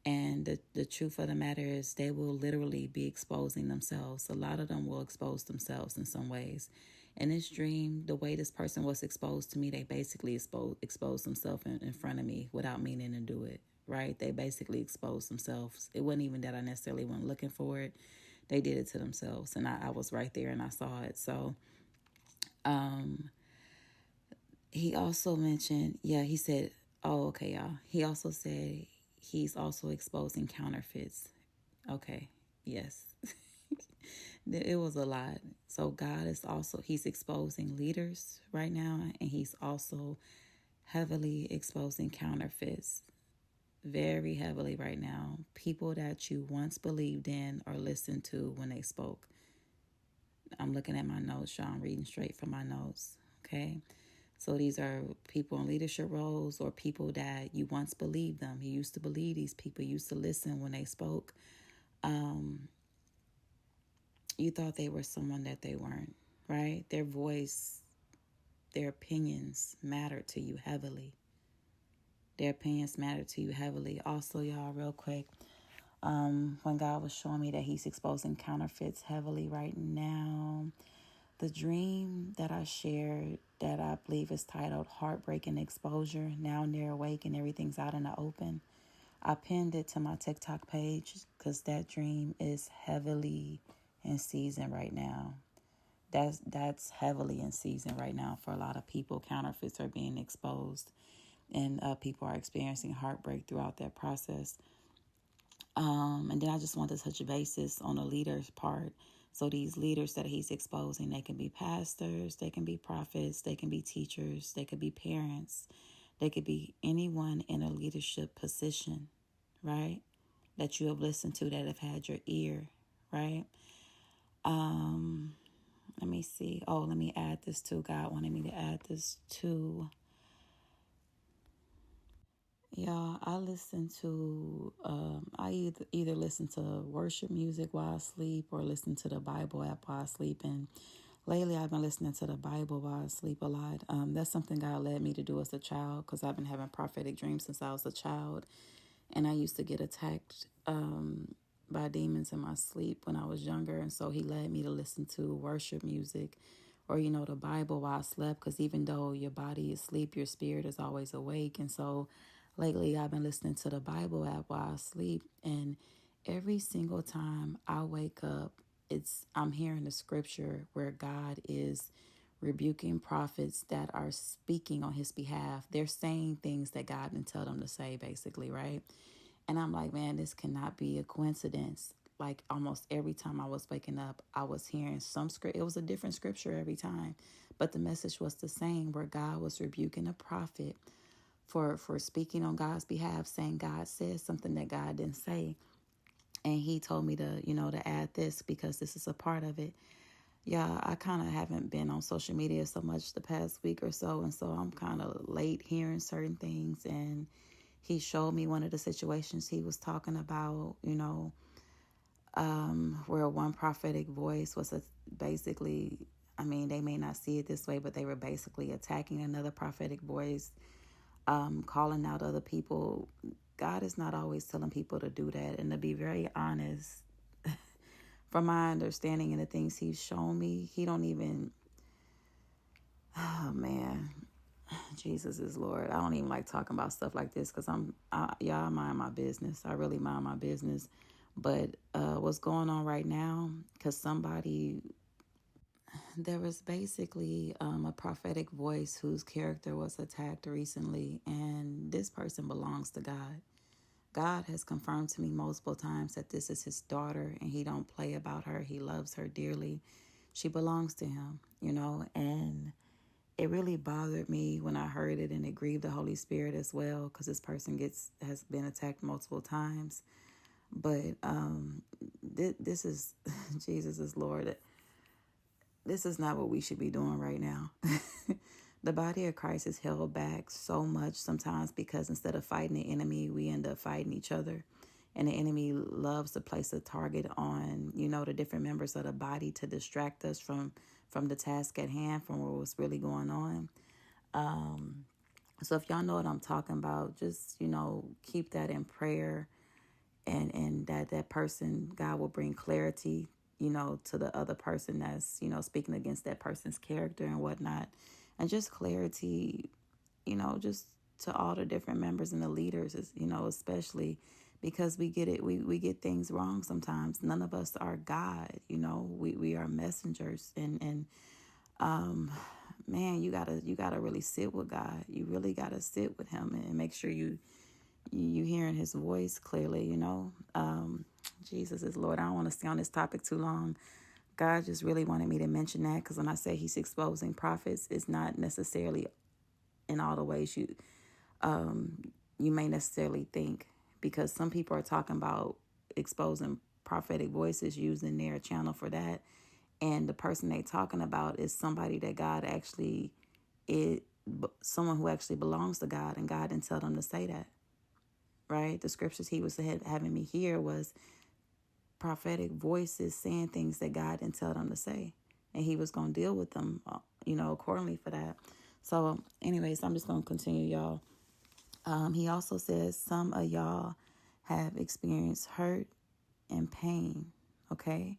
And the truth of the matter is they will literally be exposing themselves. A lot of them will expose themselves in some ways. In this dream, the way this person was exposed to me, they basically exposed themselves in front of me without meaning to do it, right? They basically exposed themselves. It wasn't even that I necessarily went looking for it. They did it to themselves, and I was right there and I saw it. So he also mentioned, he said, oh, okay, y'all. He also said he's also exposing counterfeits. Okay, yes. It was a lot. So God is also, he's exposing leaders right now, and he's also heavily exposing counterfeits. Very heavily right now. People that you once believed in or listened to when they spoke. I'm looking at my notes, y'all. I'm reading straight from my notes. Okay. So these are people in leadership roles or people that you once believed them. You used to believe these people. You used to listen when they spoke. You thought they were someone that they weren't, right? Their voice, their opinions mattered to you heavily. Their opinions mattered to you heavily. Also, y'all, real quick, when God was showing me that he's exposing counterfeits heavily right now. The dream that I shared that I believe is titled Heartbreaking Exposure, now they're awake and everything's out in the open. I pinned it to my TikTok page because that dream is heavily in season right now. That's heavily in season right now for a lot of people. Counterfeits are being exposed, and people are experiencing heartbreak throughout that process. And then I just want to touch bases on the leaders part. So these leaders that he's exposing, they can be pastors, they can be prophets, they can be teachers, they could be parents, they could be anyone in a leadership position, right? That you have listened to, that have had your ear, right? Let me see. Oh, let me add this too. God wanted me to add this too. Yeah, I listen to, I either listen to worship music while I sleep or listen to the Bible app while I sleep. And lately I've been listening to the Bible while I sleep a lot. That's something God led me to do as a child because I've been having prophetic dreams since I was a child. And I used to get attacked by demons in my sleep when I was younger. And so he led me to listen to worship music or, the Bible while I slept. Because even though your body is asleep, your spirit is always awake. And so lately I've been listening to the Bible app while I sleep. And every single time I wake up, I'm hearing the scripture where God is rebuking prophets that are speaking on his behalf. They're saying things that God didn't tell them to say, basically, right? And I'm like, man, this cannot be a coincidence. Like almost every time I was waking up, I was hearing some script. It was a different scripture every time, but the message was the same, where God was rebuking a prophet for speaking on God's behalf, saying God said something that God didn't say. And he told me to, to add this because this is a part of it. Yeah, I kind of haven't been on social media so much the past week or so. And so I'm kind of late hearing certain things. And he showed me one of the situations he was talking about, where one prophetic voice was basically, I mean, they may not see it this way, but they were basically attacking another prophetic voice, calling out other people. God is not always telling people to do that. And to be very honest, from my understanding and the things he's shown me, he don't even, oh man, Jesus is Lord. I don't even like talking about stuff like this because I mind my business. I really mind my business. But what's going on right now, because there was basically a prophetic voice whose character was attacked recently, and this person belongs to God. God has confirmed to me multiple times that this is his daughter and he don't play about her. He loves her dearly. She belongs to him, and it really bothered me when I heard it, and it grieved the Holy Spirit as well because this person has been attacked multiple times. But this is Jesus is Lord. This is not what we should be doing right now. The body of Christ is held back so much sometimes because instead of fighting the enemy, we end up fighting each other. And the enemy loves to place a target on, the different members of the body to distract us from the task at hand, from what's really going on. So if y'all know what I'm talking about, just, keep that in prayer, and that person, God will bring clarity, to the other person that's, speaking against that person's character and whatnot. And just clarity, just to all the different members and the leaders, especially because we get it, we get things wrong sometimes. None of us are God, we are messengers, and man, you gotta really sit with God. You really gotta sit with him and make sure you hearing his voice clearly, Jesus is Lord. I don't want to stay on this topic too long. God just really wanted me to mention that because when I say he's exposing prophets, it's not necessarily in all the ways you may necessarily think, because some people are talking about exposing prophetic voices, using their channel for that. And the person they talking about is somebody that God actually is, someone who actually belongs to God, and God didn't tell them to say that. Right? The scriptures he was having me hear was prophetic voices saying things that God didn't tell them to say. And he was going to deal with them, accordingly for that. So anyways, I'm just going to continue, y'all. He also says some of y'all have experienced hurt and pain, okay?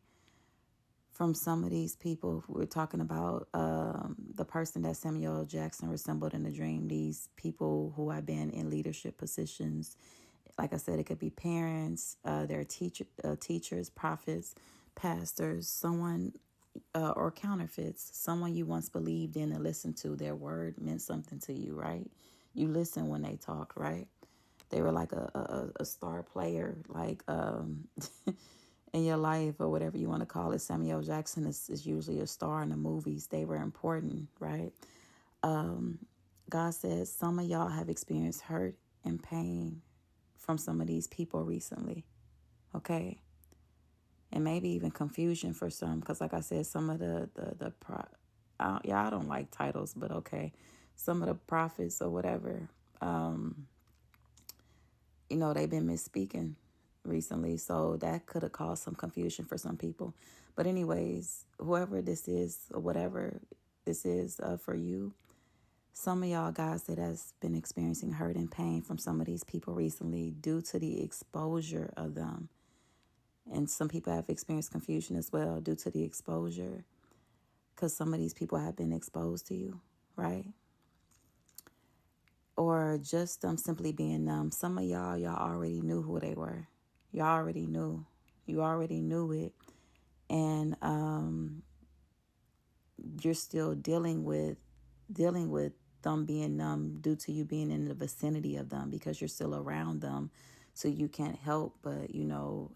From some of these people, we're talking about the person that Samuel L. Jackson resembled in the dream. These people who have been in leadership positions, like I said, it could be parents, their teachers, prophets, pastors, someone or counterfeits, someone you once believed in and listened to. Their word meant something to you, right? You listen when they talk, right? They were like a star player, like in your life or whatever you want to call it. Samuel Jackson is usually a star in the movies. They were important, right? God says some of y'all have experienced hurt and pain from some of these people recently, okay? And maybe even confusion for some, because like I said, some of I don't like titles, but okay, some of the prophets or whatever, they've been misspeaking recently, so that could have caused some confusion for some people. But anyways, whoever this is or whatever this is for you, some of y'all guys that has been experiencing hurt and pain from some of these people recently due to the exposure of them. And some people have experienced confusion as well due to the exposure, because some of these people have been exposed to you, right? Or just them simply being numb. Some of y'all already knew who they were. Y'all already knew. You already knew it. And you're still dealing with them being numb due to you being in the vicinity of them, because you're still around them. So you can't help but,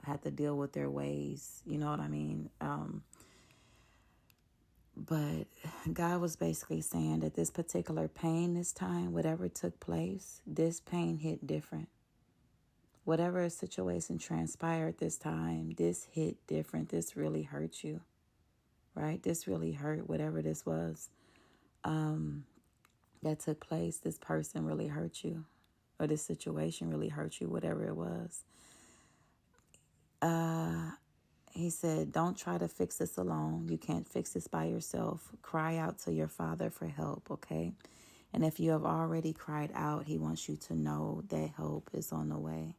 have to deal with their ways. You know what I mean? But God was basically saying that this particular pain this time, whatever took place, this pain hit different. Whatever situation transpired this time, this hit different. This really hurt you, right? This really hurt, whatever this was that took place. This person really hurt you, or this situation really hurt you, whatever it was. He said, don't try to fix this alone. You can't fix this by yourself. Cry out to your Father for help, okay? And if you have already cried out, he wants you to know that help is on the way.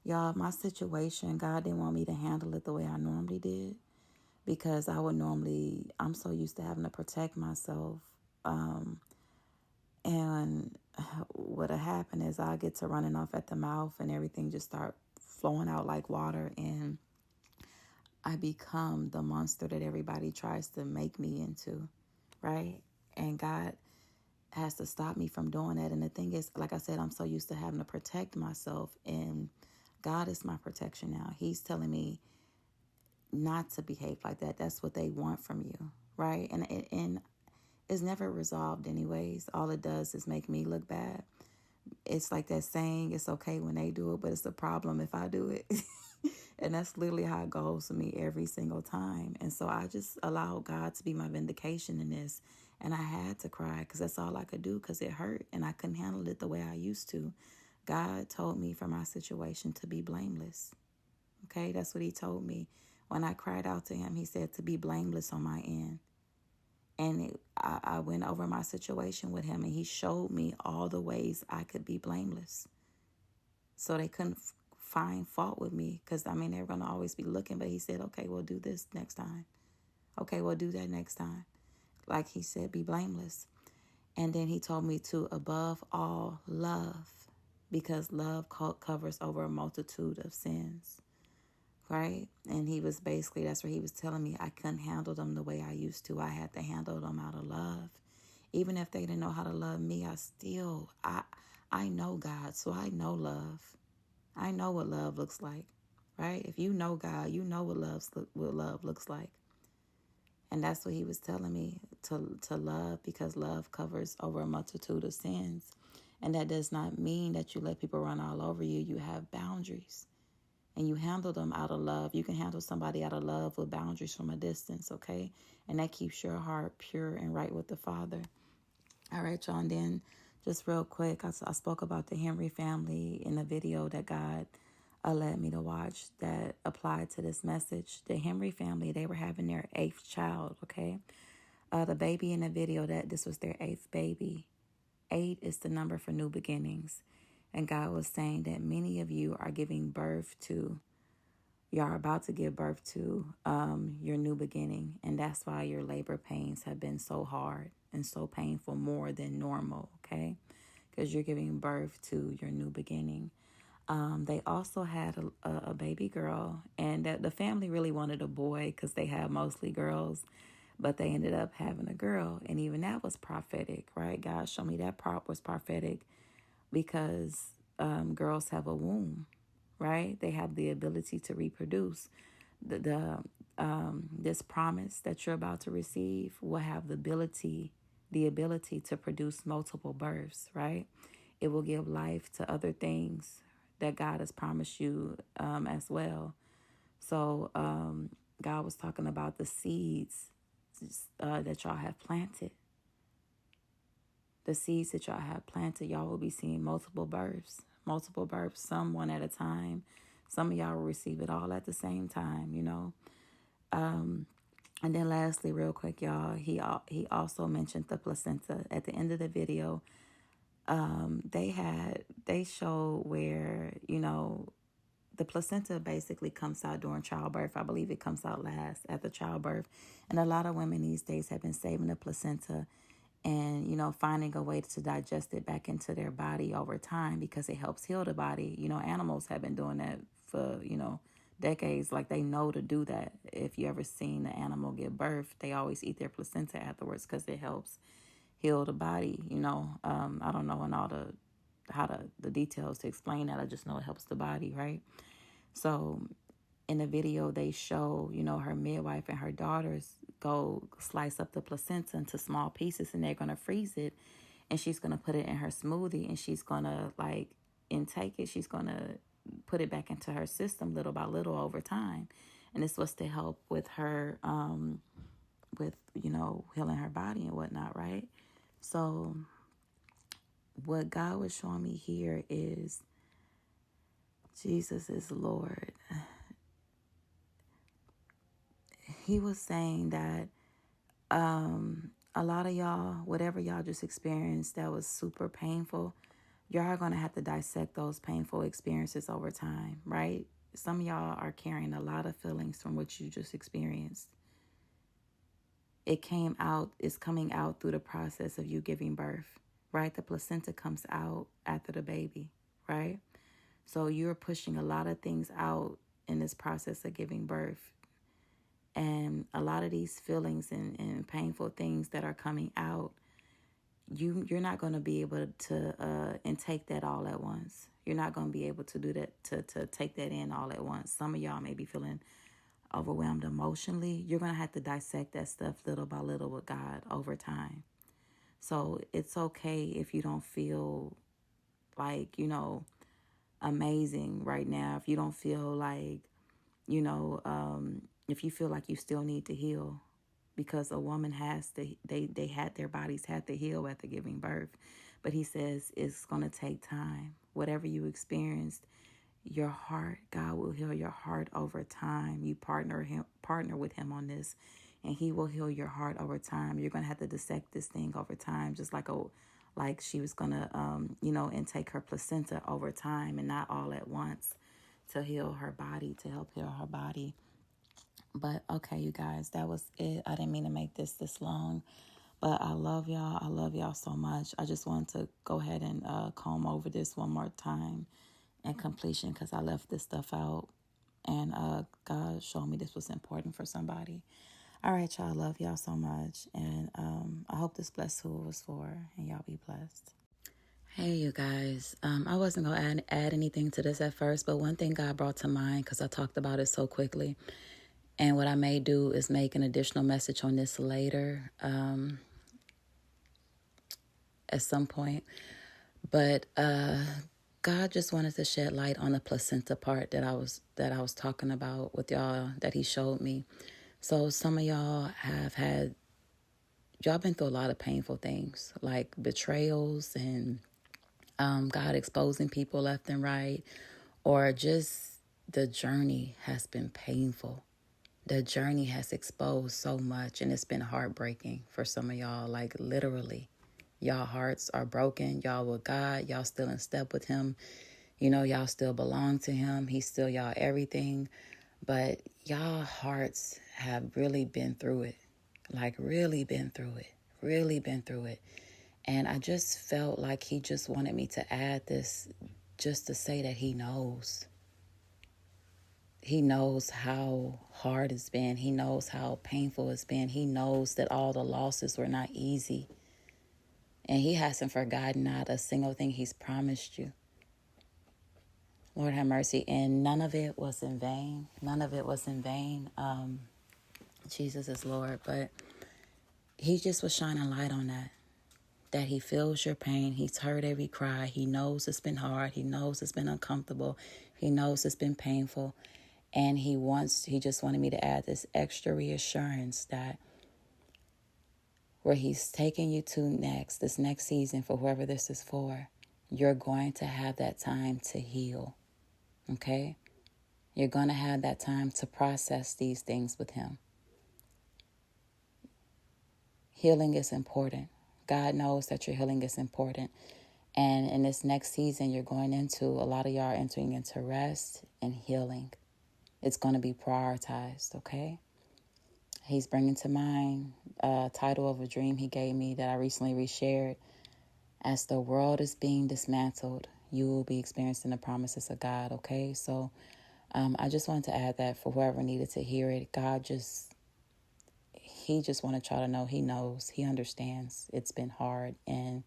Y'all, my situation, God didn't want me to handle it the way I normally did, because I'm so used to having to protect myself. And what'll happen is I get to running off at the mouth and everything just start flowing out like water, and I become the monster that everybody tries to make me into, right? And God has to stop me from doing that. And the thing is, like I said, I'm so used to having to protect myself, and God is my protection now. He's telling me not to behave like that. That's what they want from you, right? And it's never resolved anyways. All it does is make me look bad. It's like that saying, it's okay when they do it, but it's a problem if I do it. And that's literally how it goes for me every single time. And so I just allowed God to be my vindication in this. And I had to cry because that's all I could do, because it hurt and I couldn't handle it the way I used to. God told me for my situation to be blameless. Okay, that's what he told me. When I cried out to him, he said to be blameless on my end. And I went over my situation with him, and he showed me all the ways I could be blameless. So they couldn't find fault with me, because, they're going to always be looking. But he said, okay, we'll do this next time. Okay, we'll do that next time. Like he said, be blameless. And then he told me to, above all, love, because love covers over a multitude of sins. Right? And he was basically, that's what he was telling me. I couldn't handle them the way I used to. I had to handle them out of love. Even if they didn't know how to love me, I know God, so I know love. I know what love looks like, right? If you know God, you know what love looks like. And that's what he was telling me, to love, because love covers over a multitude of sins. And that does not mean that you let people run all over you. You have boundaries. And you handle them out of love. You can handle somebody out of love with boundaries from a distance, okay? And that keeps your heart pure and right with the Father. All right, y'all. And then just real quick, I spoke about the Henry family in a video that God led me to watch that applied to this message. The Henry family, they were having their 8th child, okay? The baby in the video, that this was their 8th baby. 8 is the number for new beginnings. And God was saying that many of you are giving birth to, you are about to give birth to your new beginning. And that's why your labor pains have been so hard and so painful, more than normal, okay? Because you're giving birth to your new beginning. They also had a baby girl, and that the family really wanted a boy because they had mostly girls, but they ended up having a girl. And even that was prophetic, right? God showed me that part was prophetic because girls have a womb, right? They have the ability to reproduce. This promise that you're about to receive will have the ability to produce multiple births, right? It will give life to other things that God has promised you as well. So God was talking about the seeds that y'all have planted. The seeds that y'all have planted, y'all will be seeing multiple births, some one at a time. Some of y'all will receive it all at the same time, you know. And then lastly, real quick, y'all, he also mentioned the placenta at the end of the video. They showed where, you know, the placenta basically comes out during childbirth. I believe it comes out last after childbirth. And a lot of women these days have been saving the placenta and, you know, finding a way to digest it back into their body over time because it helps heal the body. You know, animals have been doing that for, you know, decades. Like, they know to do that. If you ever seen the animal give birth, they always eat their placenta afterwards because it helps heal the body. You know, I don't know in all the details to explain that. I just know it helps the body, right? So in the video, they show, you know, her midwife and her daughters go slice up the placenta into small pieces, and they're going to freeze it, and she's going to put it in her smoothie, and she's going to like intake it. She's going to put it back into her system little by little over time. And this was to help with her, with, you know, healing her body and whatnot, right? So what God was showing me here is Jesus is Lord. He was saying that a lot of y'all, whatever y'all just experienced that was super painful, y'all are going to have to dissect those painful experiences over time, right? Some of y'all are carrying a lot of feelings from what you just experienced. It's coming out through the process of you giving birth, right? The placenta comes out after the baby, right? So you're pushing a lot of things out in this process of giving birth. And a lot of these feelings and painful things that are coming out, you're not going to be able to intake that all at once. You're not going to be able to do that, to take that in all at once. Some of y'all may be feeling overwhelmed emotionally. You're going to have to dissect that stuff little by little with God over time. So it's okay if you don't feel like, you know, amazing right now. If you don't feel like, you know, if you feel like you still need to heal, because a woman has to, their bodies had to heal after giving birth. But he says it's going to take time. Whatever you experienced, your heart, God will heal your heart over time. You partner with him on this, and he will heal your heart over time. You're going to have to dissect this thing over time, just like she was going to, you know, intake her placenta over time and not all at once, to heal her body, to help heal her body. But okay, you guys, that was it. I didn't mean to make this long, but I love y'all. I love y'all so much. I just wanted to go ahead and comb over this one more time and completion, because I left this stuff out, and God showed me this was important for somebody. All right, y'all. Love y'all so much, and I hope this blessed who it was for, and y'all be blessed. Hey, you guys. I wasn't going to add anything to this at first, but one thing God brought to mind, because I talked about it so quickly, and what I may do is make an additional message on this later at some point. But God just wanted to shed light on the placenta part that I was talking about with y'all, that he showed me. So some of y'all y'all been through a lot of painful things, like betrayals and God exposing people left and right, or just the journey has been painful. The journey has exposed so much, and it's been heartbreaking for some of y'all, like literally. Y'all hearts are broken. Y'all with God. Y'all still in step with him. You know, y'all still belong to him. He's still y'all everything. But y'all hearts have really been through it. Like really been through it. Really been through it. And I just felt like he just wanted me to add this just to say that he knows. He knows how hard it's been. He knows how painful it's been. He knows that all the losses were not easy. And he hasn't forgotten not a single thing he's promised you. Lord have mercy. And none of it was in vain. None of it was in vain. Jesus is Lord. But he just was shining light on that. That he feels your pain. He's heard every cry. He knows it's been hard. He knows it's been uncomfortable. He knows it's been painful. And he just wanted me to add this extra reassurance that where he's taking you to next, this next season, for whoever this is for, you're going to have that time to heal, okay? You're going to have that time to process these things with him. Healing is important. God knows that your healing is important. And in this next season, you're going into, a lot of y'all are entering into rest and healing. It's going to be prioritized, okay? He's bringing to mind a title of a dream he gave me that I recently reshared. As the world is being dismantled, you will be experiencing the promises of God, okay? So I just wanted to add that for whoever needed to hear it. He just wanted y'all to know he knows, he understands. It's been hard, and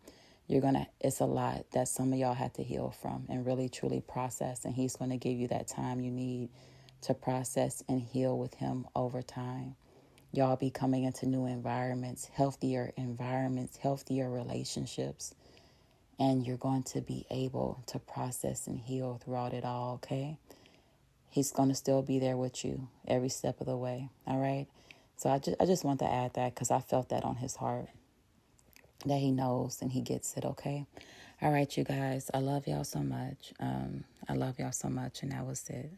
it's a lot that some of y'all had to heal from and really truly process, and he's going to give you that time you need to process and heal with him over time. Y'all be coming into new environments, healthier relationships, and you're going to be able to process and heal throughout it all, okay? He's going to still be there with you every step of the way, all right? So I just want to add that because I felt that on his heart, that he knows and he gets it, okay? All right, you guys, I love y'all so much. I love y'all so much, and that was it.